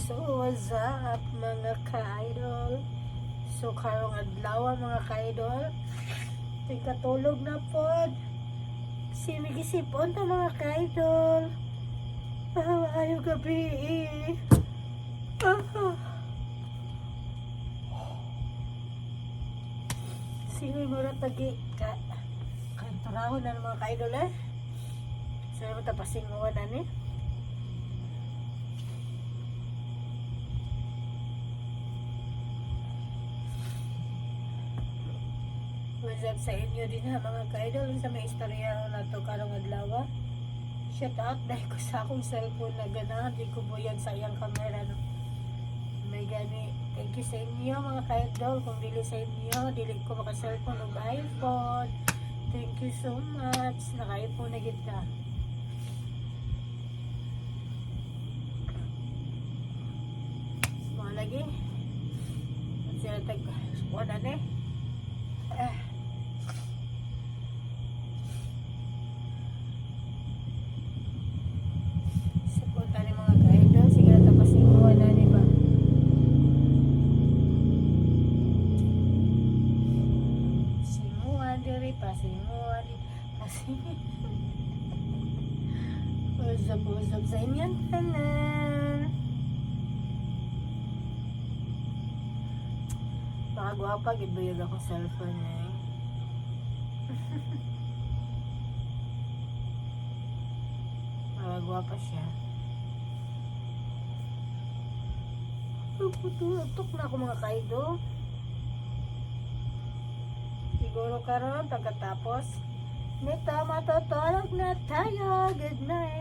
So, what's up mga ka-idol? So, karong adlaw mga ka-idol. Tingkatulog na pod. Sinigisipon ta mga ka-idol. Ayaw gabi eh. Sino mo na tagi kanturahon na mga ka-idol eh. Sino mo tapasingawan na ni? What's up sa inyo din ha mga ka-idol sa may istorya na to karong adlaw. Shout out dahil ko sa akong cellphone na ganahan di ko buyag sa iyang camera no. May gani. Thank you sa inyo mga ka-idol. Kung dili sa inyo, dili ko maka cellphone o iPhone. Thank you so much. Naka-iPhone na kita. Mga lagi. Sila tag-1 na Supunta ni mga ka-idol. Sige na tapasinguan na ni ba? Singuan diri pa. Singuan diri. Usap-usap sa inyong tanan. Baka guwapa, gibuyag ako cellphone eh. Baka guwapa siya. Tutok na ako mga ka-idol. Siguro karon pagkatapos nito matutulog na tayo. Good night.